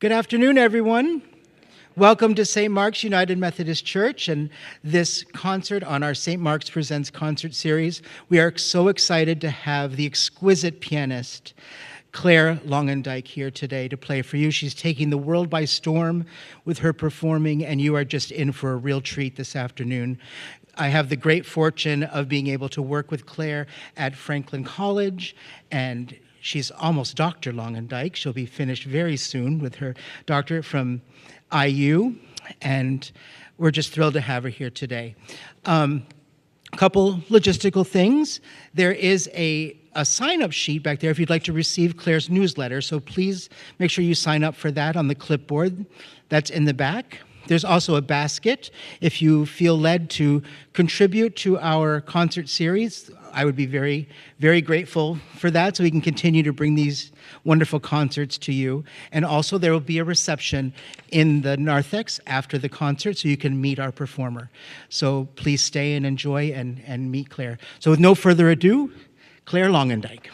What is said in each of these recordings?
Good afternoon, everyone. Welcome to St. Mark's United Methodist Church and this concert on our St. Mark's Presents concert series. We are so excited to have the exquisite pianist Claire Longendijk here today to play for you. She's taking the world by storm with her performing, and you are just in for a real treat this afternoon. I have the great fortune of being able to work with Claire at Franklin College, and she's almost Dr. Longendijk. She'll be finished very soon with her doctorate from IU, and we're just thrilled to have her here today. Couple logistical things. There is a sign-up sheet back there if you'd like to receive Claire's newsletter, so please make sure you sign up for that on the clipboard that's in the back. There's also a basket if you feel led to contribute to our concert series. I would be very, very grateful for that so we can continue to bring these wonderful concerts to you. And also there will be a reception in the narthex after the concert so you can meet our performer. So please stay and enjoy and meet Claire. So with no further ado, Claire Longendijk.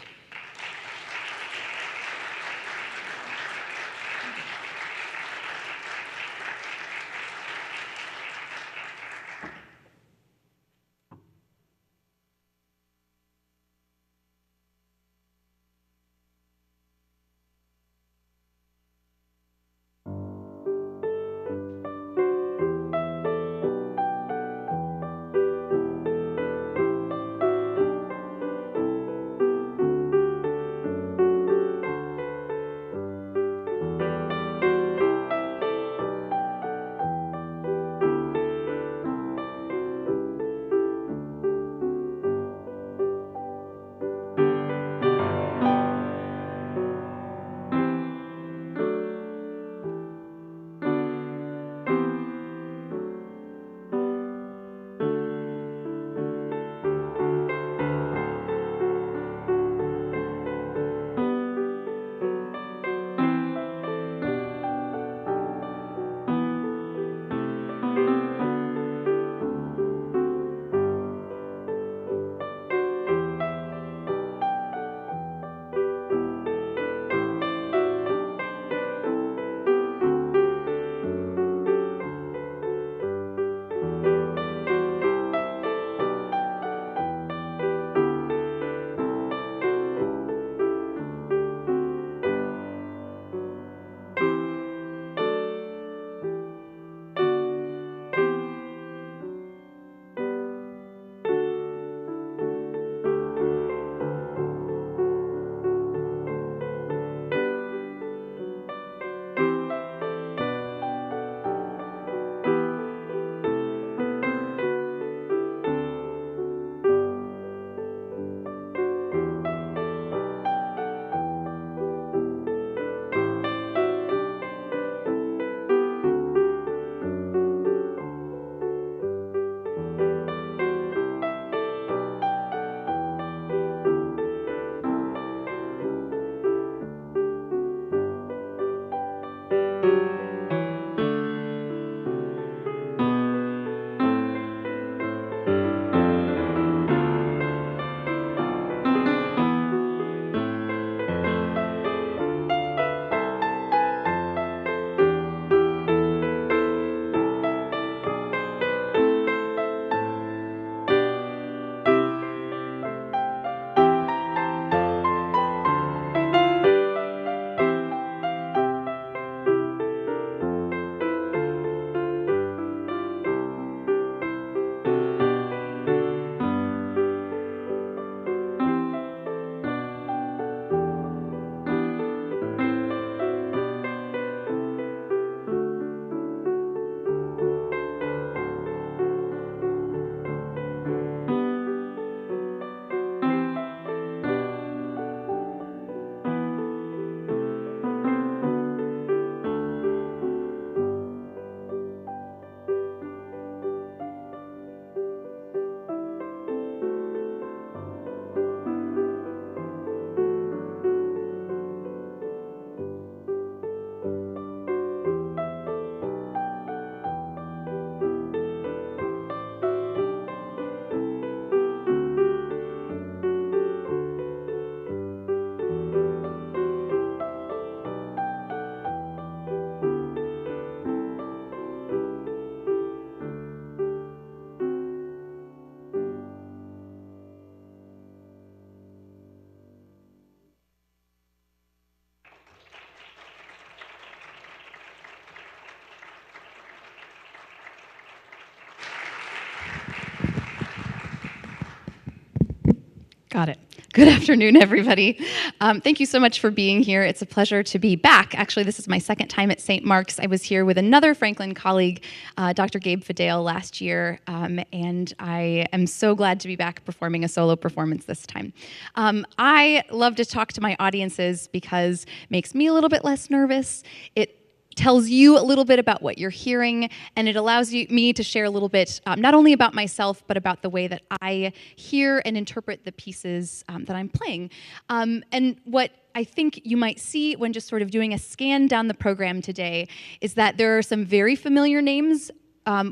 Got it. Good afternoon, everybody. Thank you so much for being here. It's a pleasure to be back. Actually, this is my second time at St. Mark's. I was here with another Franklin colleague, Dr. Gabe Fadale, last year, and I am so glad to be back performing a solo performance this time. I love to talk to my audiences because it makes me a little bit less nervous. It tells you a little bit about what you're hearing, and it allows me to share a little bit, not only about myself, but about the way that I hear and interpret the pieces that I'm playing. And what I think you might see when just sort of doing a scan down the program today is that there are some very familiar names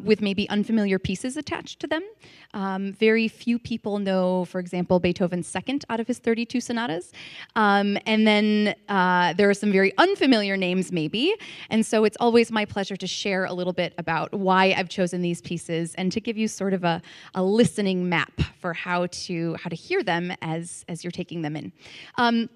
with maybe unfamiliar pieces attached to them. Very few people know, for example, Beethoven's second out of his 32 sonatas. And then there are some very unfamiliar names maybe. And so it's always my pleasure to share a little bit about why I've chosen these pieces and to give you sort of a listening map for how to hear them as you're taking them in.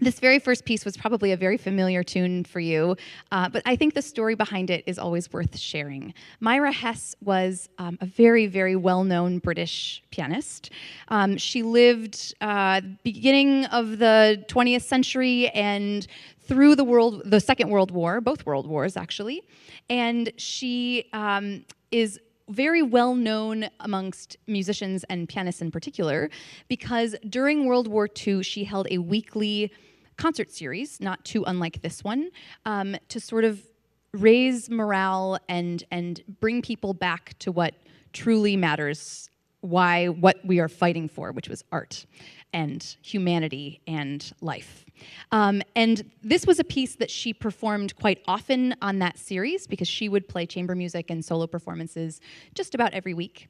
This very first piece was probably a very familiar tune for you, but I think the story behind it is always worth sharing. Myra Hess was a very, very well-known British pianist. She lived beginning of the 20th century and through the Second World War, both World Wars actually, and she is very well known amongst musicians and pianists in particular, because during World War II, she held a weekly concert series, not too unlike this one, to sort of raise morale and bring people back to what truly matters, what we are fighting for, which was art and humanity and life. And this was a piece that she performed quite often on that series because she would play chamber music and solo performances just about every week.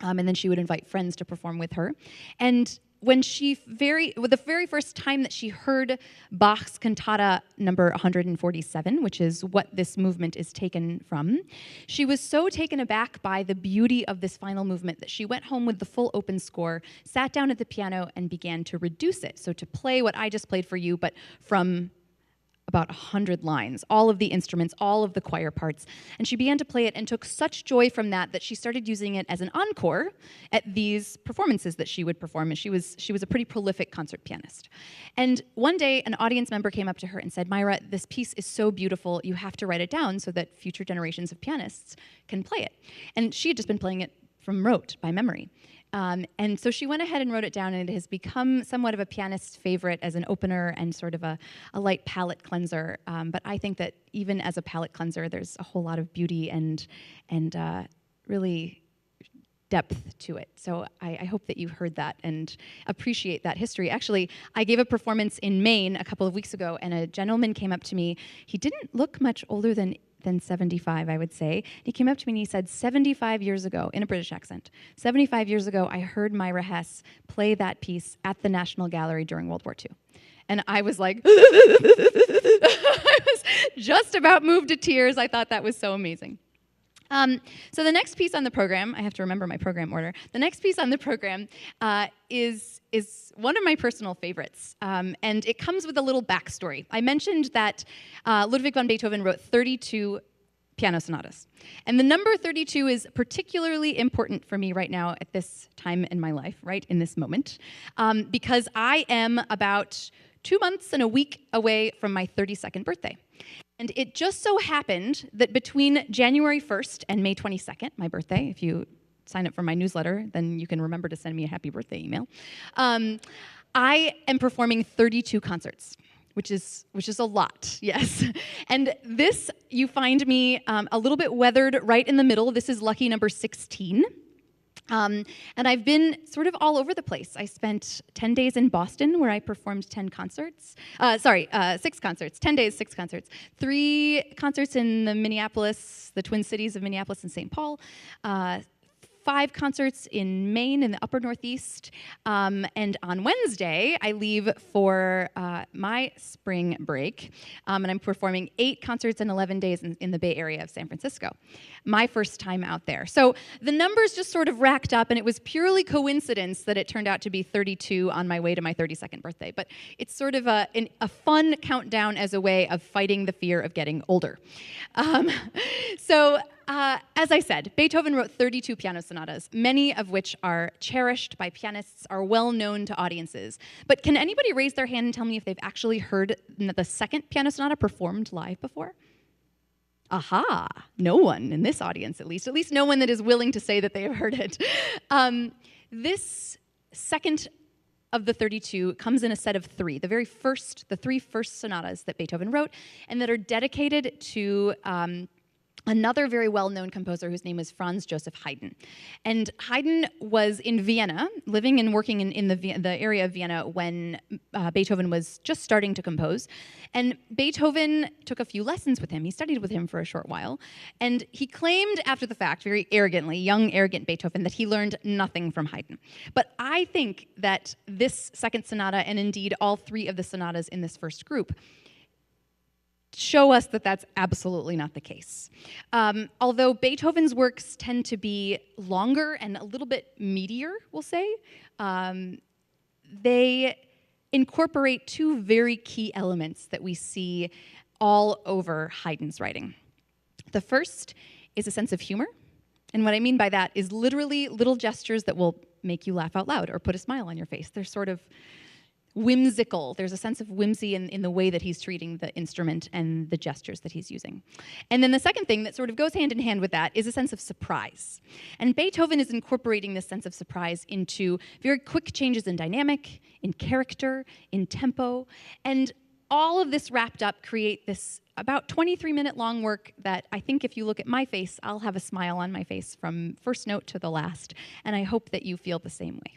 And then she would invite friends to perform with her. And when the very first time that she heard Bach's cantata number 147, which is what this movement is taken from, she was so taken aback by the beauty of this final movement that she went home with the full open score, sat down at the piano, and began to reduce it. So to play what I just played for you, but from about 100 lines, all of the instruments, all of the choir parts. And she began to play it and took such joy from that she started using it as an encore at these performances that she would perform. And she was a pretty prolific concert pianist. And one day, an audience member came up to her and said, "Myra, this piece is so beautiful, you have to write it down so that future generations of pianists can play it." And she had just been playing it from rote, by memory. And so she went ahead and wrote it down, and it has become somewhat of a pianist's favorite as an opener and sort of a light palate cleanser. But I think that even as a palate cleanser, there's a whole lot of beauty and really depth to it. So I hope that you heard that and appreciate that history. Actually, I gave a performance in Maine a couple of weeks ago, and a gentleman came up to me. He didn't look much older than 75, I would say. He came up to me and he said, 75 years ago, in a British accent, 75 years ago, I heard Myra Hess play that piece at the National Gallery during World War II. And I was like, I was just about moved to tears. I thought that was so amazing. So the next piece on the program, I have to remember my program order. The next piece on the program is one of my personal favorites, and it comes with a little backstory. I mentioned that Ludwig van Beethoven wrote 32 piano sonatas, and the number 32 is particularly important for me right now at this time in my life, right in this moment, because I am about 2 months and a week away from my 32nd birthday. And it just so happened that between January 1st and May 22nd, my birthday, if you sign up for my newsletter, then you can remember to send me a happy birthday email, I am performing 32 concerts, which is a lot, yes. And this, you find me a little bit weathered right in the middle. This is lucky number 16. And I've been sort of all over the place. I spent 10 days in Boston where I performed 6 concerts, 10 days, 6 concerts. 3 concerts in the Twin Cities of Minneapolis and St. Paul, 5 concerts in Maine in the upper Northeast. And on Wednesday, I leave for my spring break, and I'm performing 8 concerts in 11 days in the Bay Area of San Francisco. My first time out there. So the numbers just sort of racked up, and it was purely coincidence that it turned out to be 32 on my way to my 32nd birthday. But it's sort of a fun countdown as a way of fighting the fear of getting older. So as I said, Beethoven wrote 32 piano sonatas, many of which are cherished by pianists, are well known to audiences. But can anybody raise their hand and tell me if they've actually heard the second piano sonata performed live before? Aha, no one in this audience, at least no one that is willing to say that they have heard it. This second of the 32 comes in a set of three, the three first sonatas that Beethoven wrote, and that are dedicated to another very well-known composer whose name is Franz Joseph Haydn. And Haydn was in Vienna, living and working in the area of Vienna when Beethoven was just starting to compose. And Beethoven took a few lessons with him. He studied with him for a short while. And he claimed after the fact, very arrogantly, young, arrogant Beethoven, that he learned nothing from Haydn. But I think that this second sonata, and indeed all three of the sonatas in this first group, show us that that's absolutely not the case. Although Beethoven's works tend to be longer and a little bit meatier, we'll say, they incorporate two very key elements that we see all over Haydn's writing. The first is a sense of humor. And what I mean by that is literally little gestures that will make you laugh out loud or put a smile on your face. They're sort of whimsical. There's a sense of whimsy in the way that he's treating the instrument and the gestures that he's using. And then the second thing that sort of goes hand in hand with that is a sense of surprise. And Beethoven is incorporating this sense of surprise into very quick changes in dynamic, in character, in tempo, and all of this wrapped up create this about 23-minute long work that I think if you look at my face, I'll have a smile on my face from first note to the last, and I hope that you feel the same way.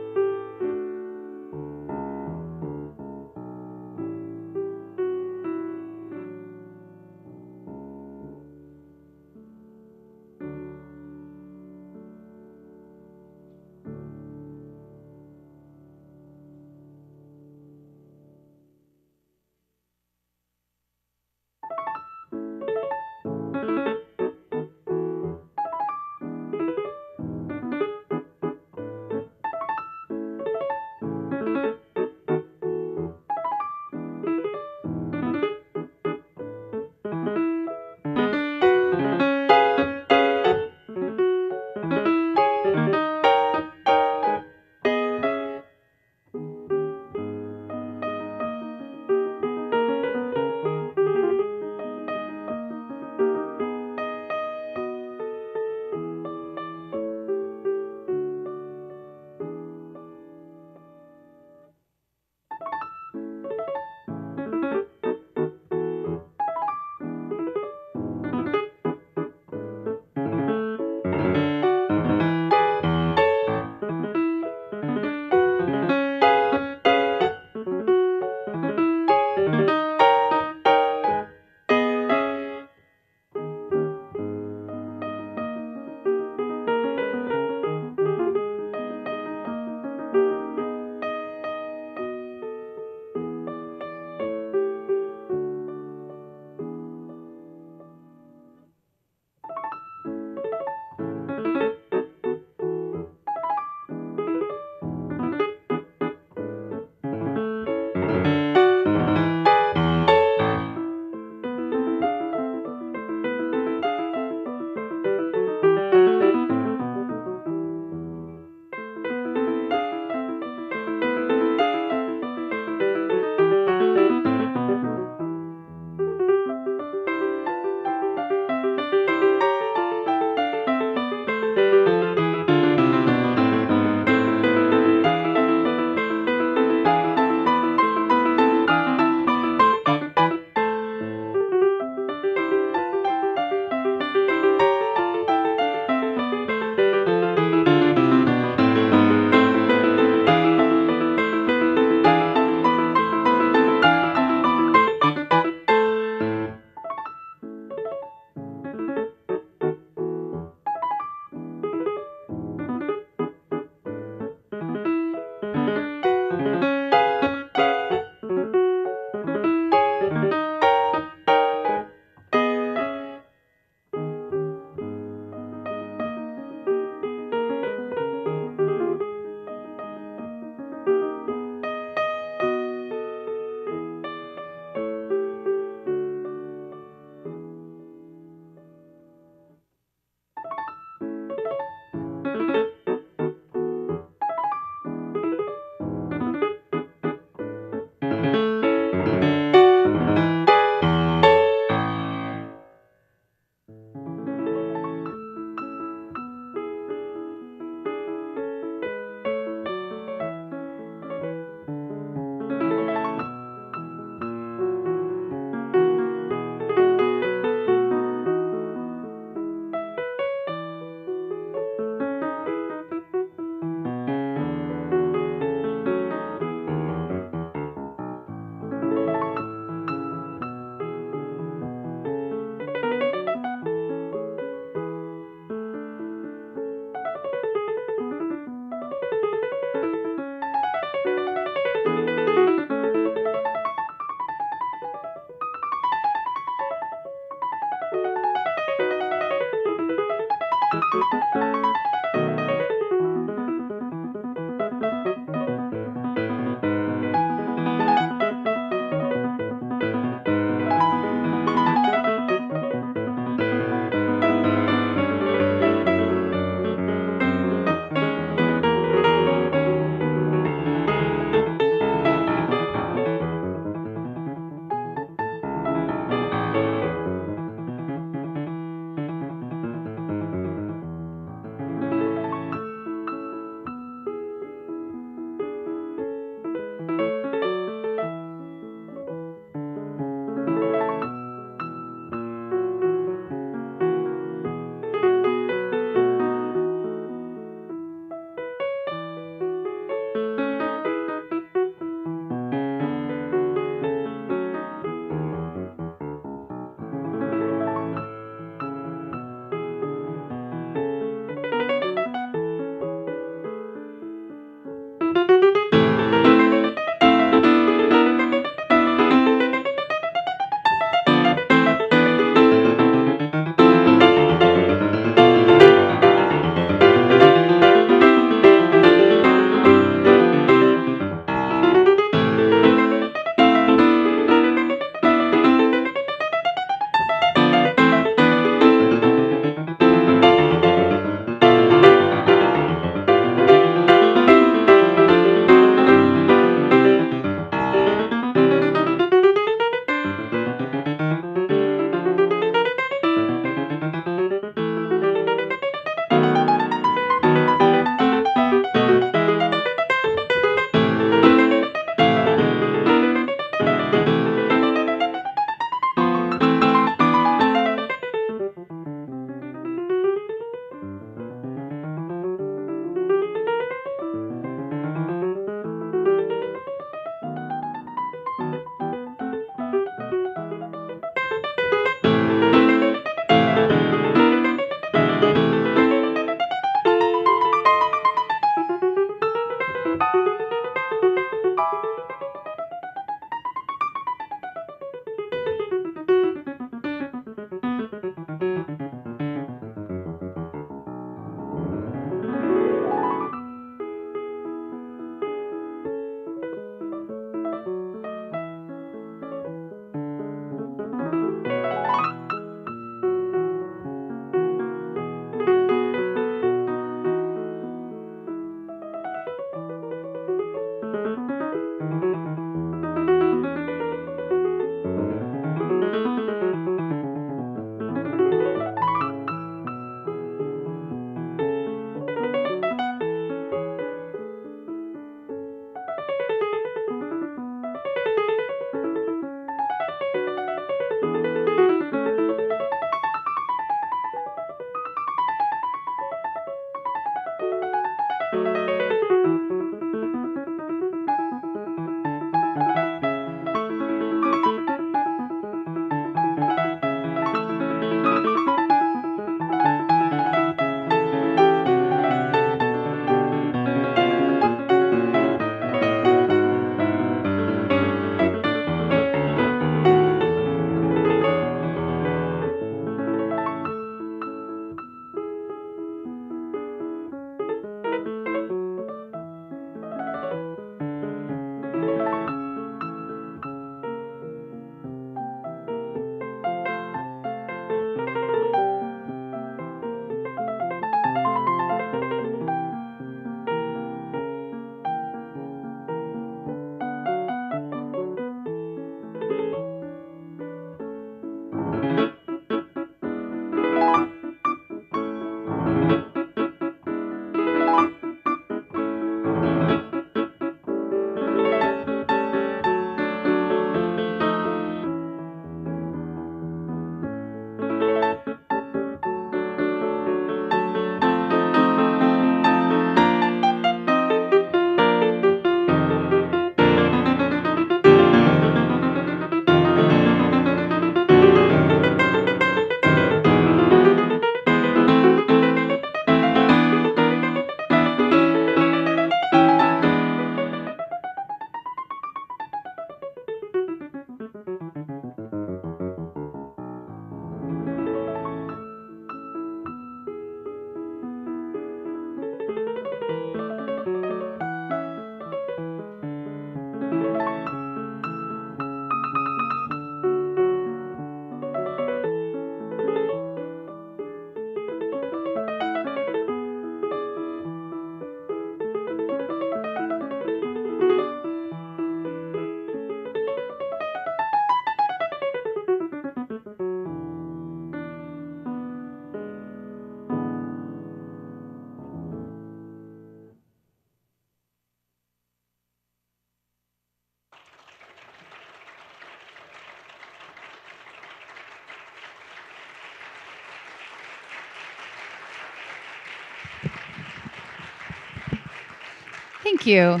Thank you.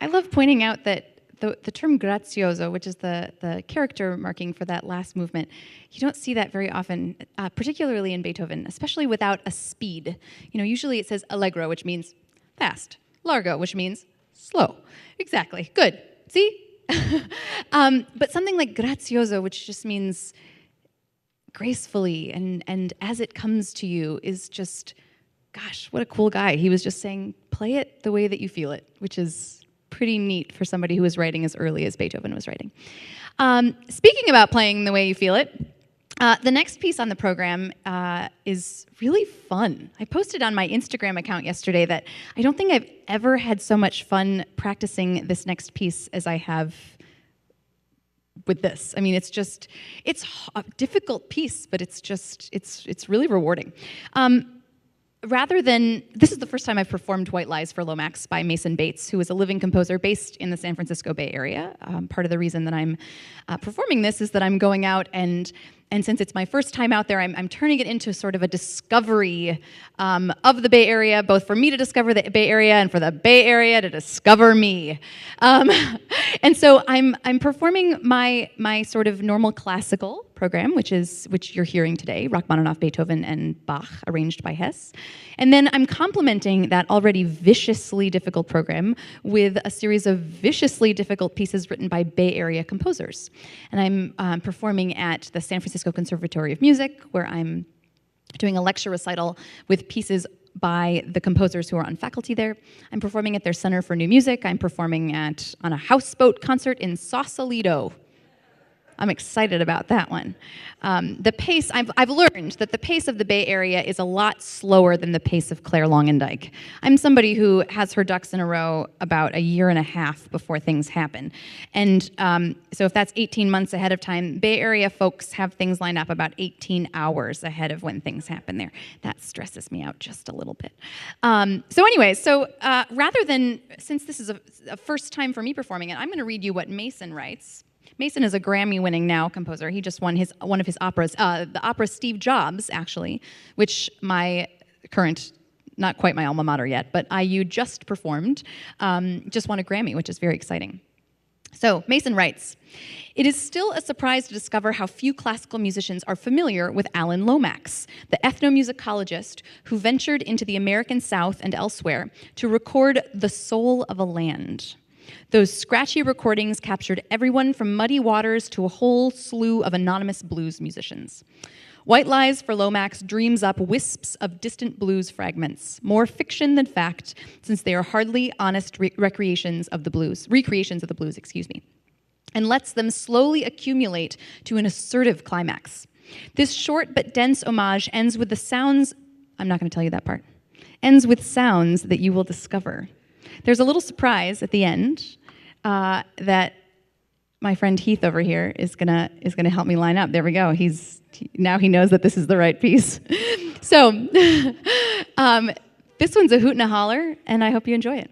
I love pointing out that the term grazioso, which is the character marking for that last movement, you don't see that very often, particularly in Beethoven, especially without a speed. Usually it says allegro, which means fast, largo, which means slow. Exactly. Good. See? But something like grazioso, which just means gracefully and as it comes to you, is just, gosh, what a cool guy. He was just saying, play it the way that you feel it, which is pretty neat for somebody who was writing as early as Beethoven was writing. Speaking about playing the way you feel it, the next piece on the program is really fun. I posted on my Instagram account yesterday that I don't think I've ever had so much fun practicing this next piece as I have with this. I mean, it's a difficult piece, but it's really rewarding. This is the first time I've performed White Lies for Lomax by Mason Bates, who is a living composer based in the San Francisco Bay Area. Part of the reason that I'm performing this is that I'm going out and since it's my first time out there, I'm turning it into sort of a discovery of the Bay Area, both for me to discover the Bay Area and for the Bay Area to discover me. And so I'm performing my sort of normal classical program, which you're hearing today, Rachmaninoff, Beethoven, and Bach, arranged by Hess. And then I'm complementing that already viciously difficult program with a series of viciously difficult pieces written by Bay Area composers. And I'm performing at the San Francisco Conservatory of Music, where I'm doing a lecture recital with pieces by the composers who are on faculty there. I'm performing at their Center for New Music. I'm performing on a houseboat concert in Sausalito. I'm excited about that one. The pace, I've learned that the pace of the Bay Area is a lot slower than the pace of Claire Longendijk. I'm somebody who has her ducks in a row about a year and a half before things happen. And so if that's 18 months ahead of time, Bay Area folks have things lined up about 18 hours ahead of when things happen there. That stresses me out just a little bit. Rather than, since this is a first time for me performing it, I'm going to read you what Mason writes. Mason is a Grammy-winning now composer. He just won one of his operas, the opera Steve Jobs, actually, which my current, not quite my alma mater yet, but IU just performed, just won a Grammy, which is very exciting. So Mason writes, "It is still a surprise to discover how few classical musicians are familiar with Alan Lomax, the ethnomusicologist who ventured into the American South and elsewhere to record the soul of a land. Those scratchy recordings captured everyone from Muddy Waters to a whole slew of anonymous blues musicians. White Lies for Lomax dreams up wisps of distant blues fragments, more fiction than fact, since they are hardly honest recreations of the blues, and lets them slowly accumulate to an assertive climax. This short but dense homage ends with the sounds, I'm not going to tell you that part, ends with sounds that you will discover. There's a little surprise at the end that my friend Heath over here is gonna help me line up. There we go. Now he knows that this is the right piece. So this one's a hoot and a holler, and I hope you enjoy it.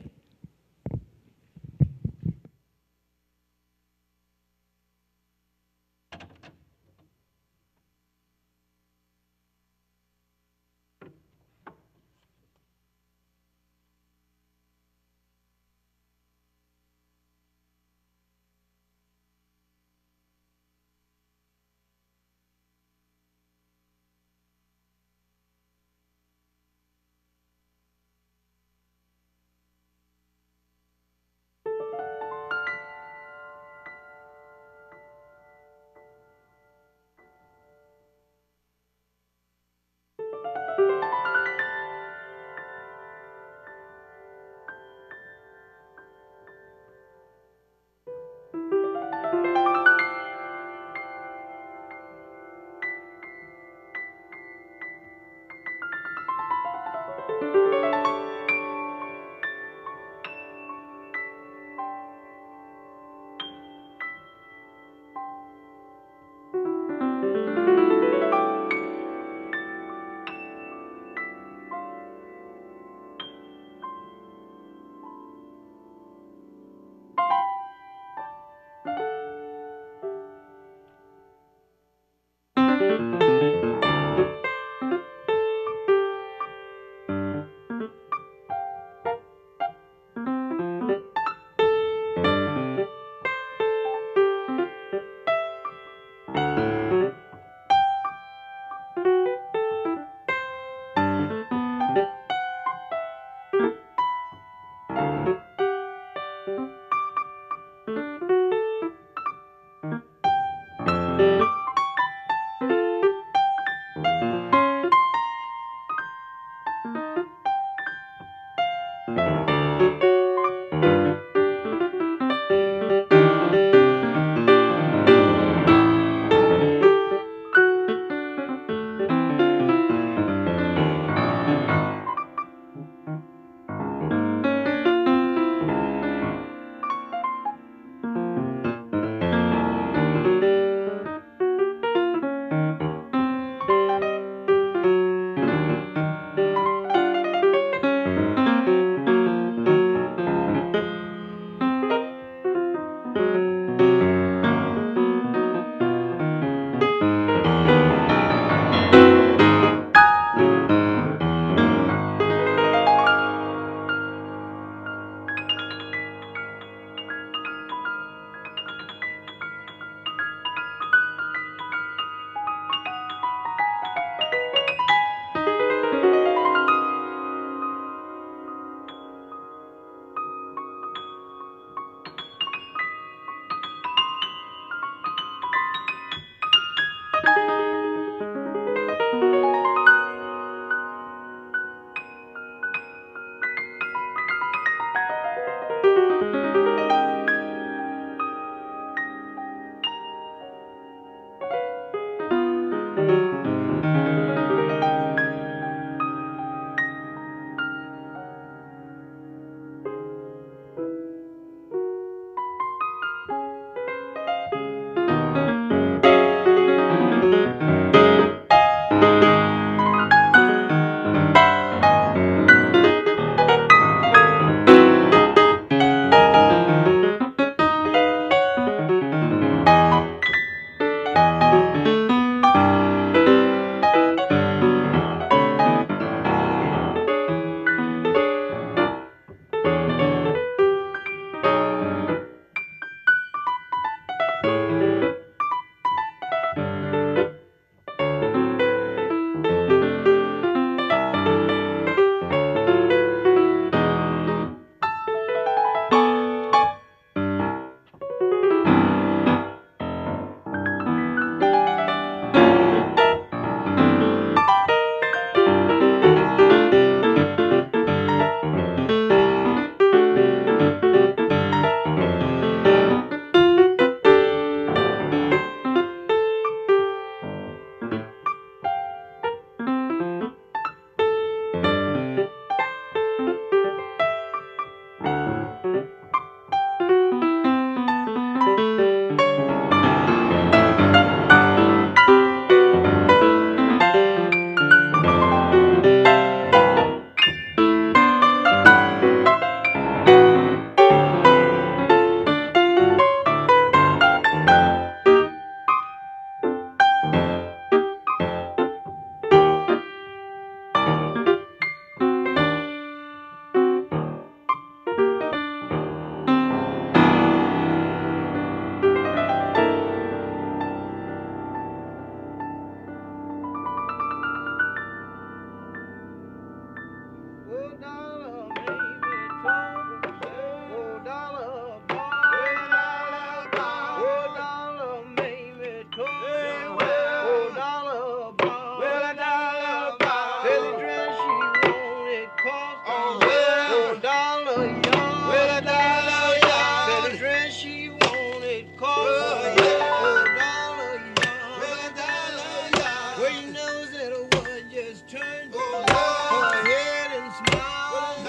Well, you know that a woman just turned her head and smiled.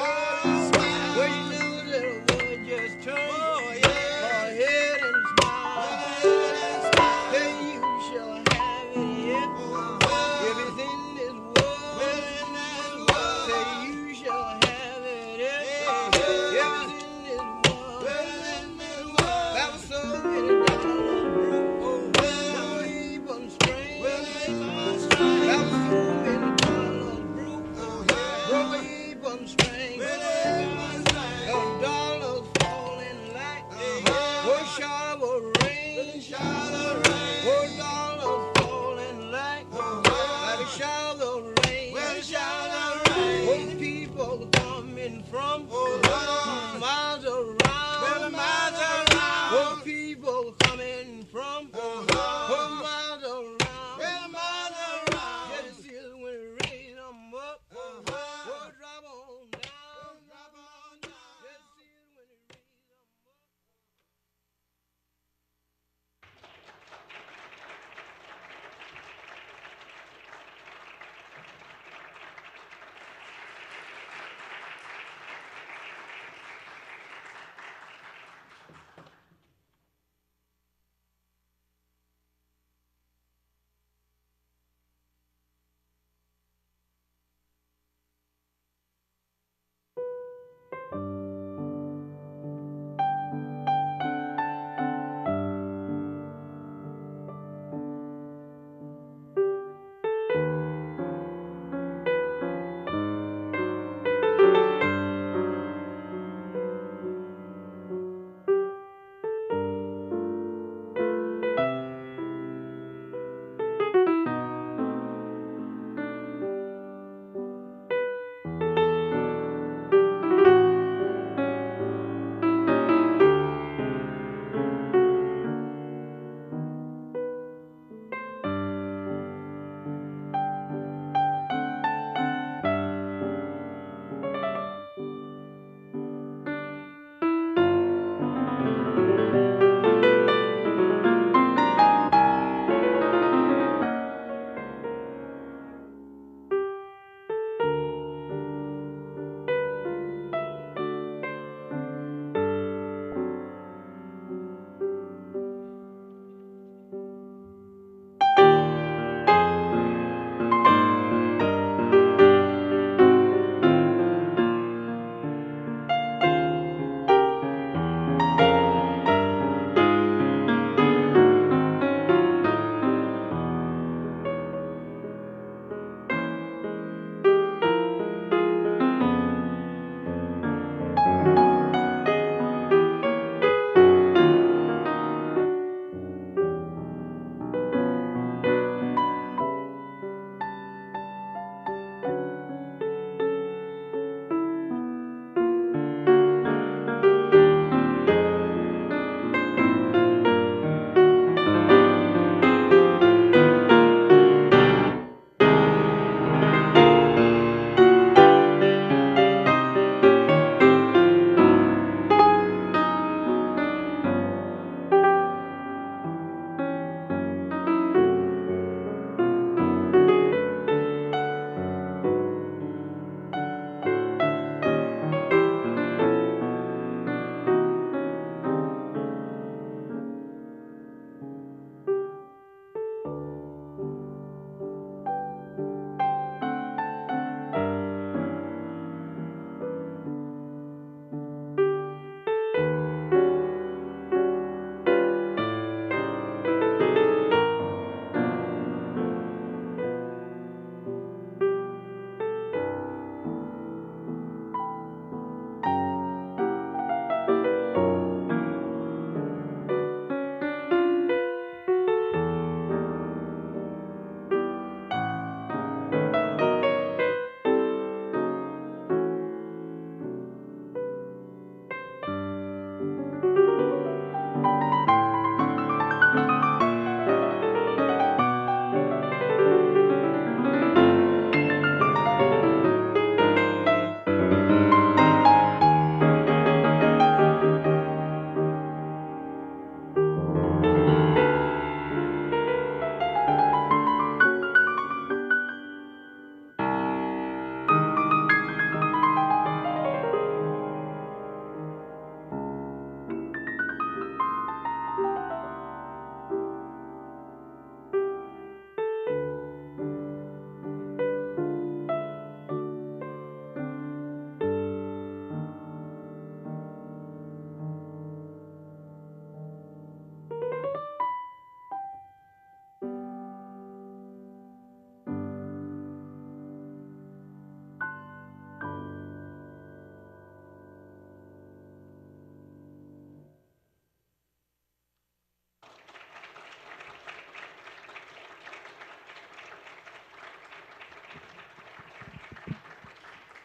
Well, you know that a woman just turned her head and smiled. Hey, you shall have it, yeah. Everything is world. Say you shall have it, yeah. Everything is world. That was so many dollars broke. No heap on string. That was so many dollars broke. Broke heap on string. Dollars falling like a shot of a rain. Dollars falling like a shot of rain. People coming from miles around. People coming from miles around. Just see when it rain, I'm up. Drop on down. Just see when it rain, I'm up.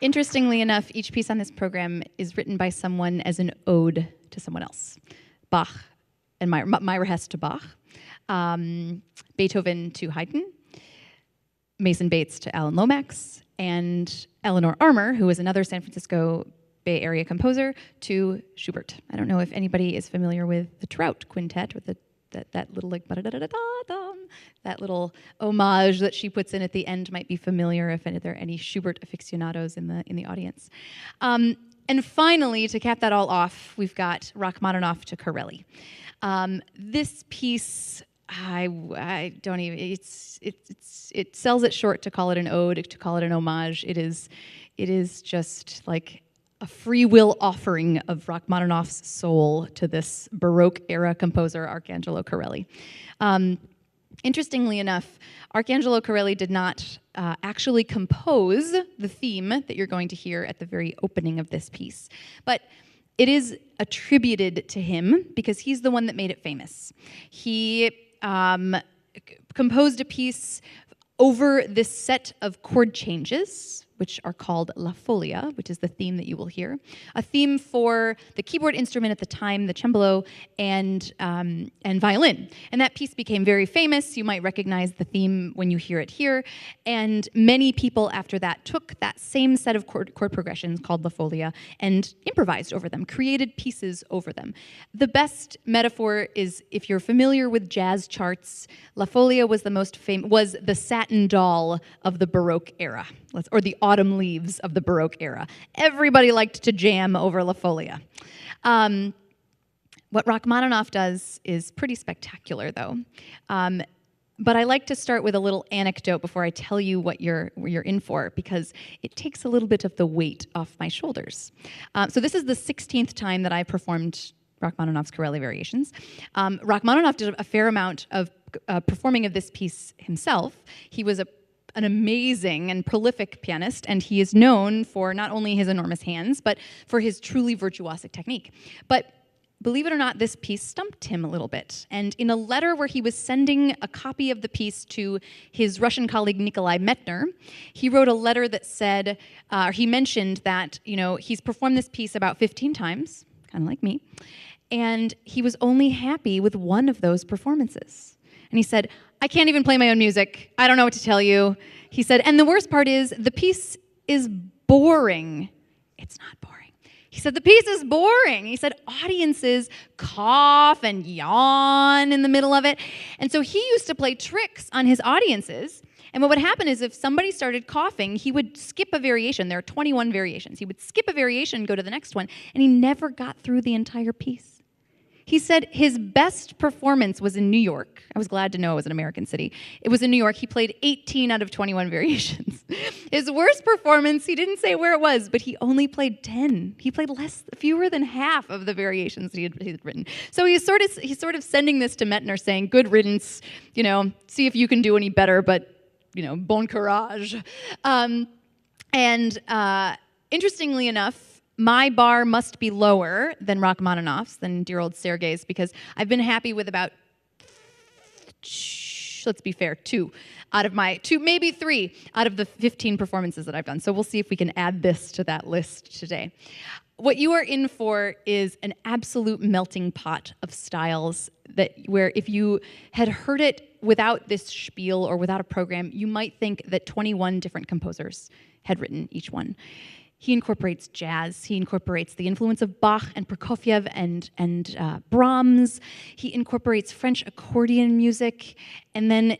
Interestingly enough, each piece on this program is written by someone as an ode to someone else. Bach and Myra Hess to Bach, Beethoven to Haydn, Mason Bates to Alan Lomax, and Eleanor Armour, who is another San Francisco Bay Area composer, to Schubert. I don't know if anybody is familiar with the Trout Quintet, with that little like that little homage that she puts in at the end might be familiar if there are any Schubert aficionados in the audience. And finally, to cap that all off, we've got Rachmaninoff to Corelli. This piece, I don't even. It sells it short to call it an ode, to call it an homage. It is just like a free will offering of Rachmaninoff's soul to this Baroque era composer, Arcangelo Corelli. Interestingly enough, Arcangelo Corelli did not actually compose the theme that you're going to hear at the very opening of this piece, but it is attributed to him because he's the one that made it famous. He composed a piece over this set of chord changes, which are called La Folia, which is the theme that you will hear, a theme for the keyboard instrument at the time, the cembalo, and violin. And that piece became very famous. You might recognize the theme when you hear it here. And many people after that took that same set of chord progressions called La Folia and improvised over them, created pieces over them. The best metaphor is if you're familiar with jazz charts, La Folia was the most famous, was the satin doll of the Baroque era, or the autumn leaves of the Baroque era. Everybody liked to jam over La Folia. What Rachmaninoff does is pretty spectacular, though. But I like to start with a little anecdote before I tell you what you're in for, because it takes a little bit of the weight off my shoulders. So this is the 16th time that I performed Rachmaninoff's Corelli Variations. Rachmaninoff did a fair amount of performing of this piece himself. He was an amazing and prolific pianist, and he is known for not only his enormous hands, but for his truly virtuosic technique. But believe it or not, this piece stumped him a little bit. And in a letter where he was sending a copy of the piece to his Russian colleague Nikolai Metner, he wrote a letter that said, he mentioned that, he's performed this piece about 15 times, kind of like me, and he was only happy with one of those performances. And he said, I can't even play my own music. I don't know what to tell you. He said, and the worst part is the piece is boring. It's not boring. He said, the piece is boring. He said, audiences cough and yawn in the middle of it. And so he used to play tricks on his audiences. And what would happen is if somebody started coughing, he would skip a variation. There are 21 variations. He would skip a variation and go to the next one. And he never got through the entire piece. He said his best performance was in New York. I was glad to know it was an American city. It was in New York. He played 18 out of 21 variations. His worst performance, he didn't say where it was, but he only played 10. He played fewer than half of the variations that he had written. So he's sort of sending this to Metner, saying, "Good riddance. See if you can do any better, but bon courage." Interestingly enough, my bar must be lower than Rachmaninoff's, than dear old Sergei's, because I've been happy with about, let's be fair, maybe three out of the 15 performances that I've done. So we'll see if we can add this to that list today. What you are in for is an absolute melting pot of styles where if you had heard it without this spiel or without a program, you might think that 21 different composers had written each one. He incorporates jazz. He incorporates the influence of Bach and Prokofiev and Brahms. He incorporates French accordion music. And then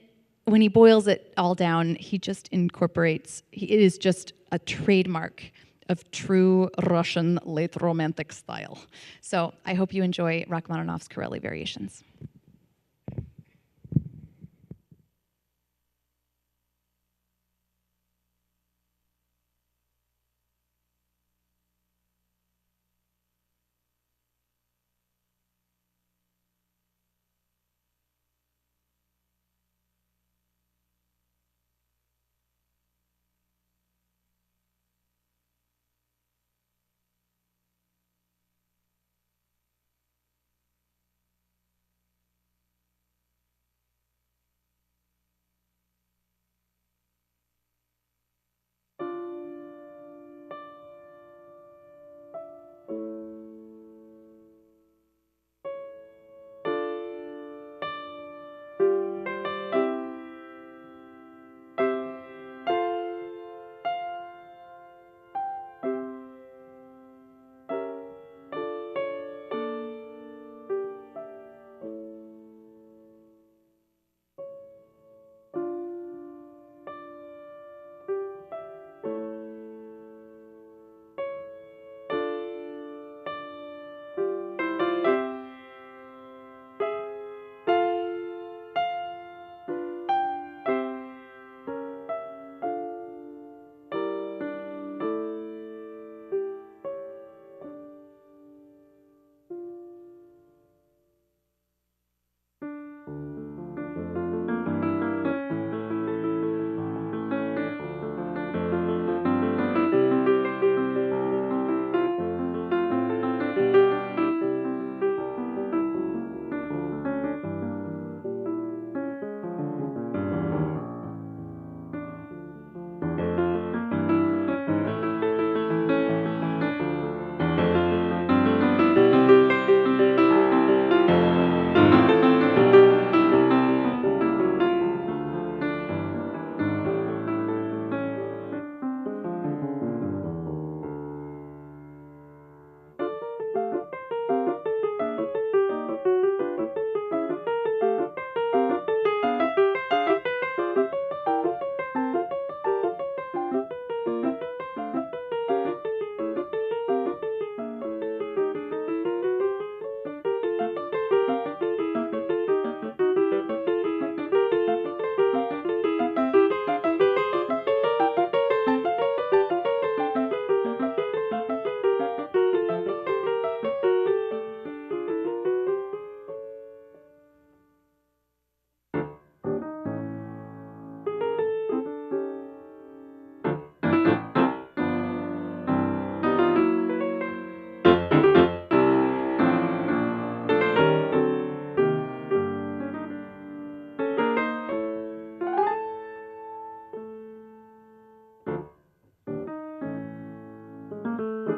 when he boils it all down, he just incorporates, it is just a trademark of true Russian late Romantic style. So I hope you enjoy Rachmaninoff's Corelli Variations.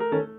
Thank you.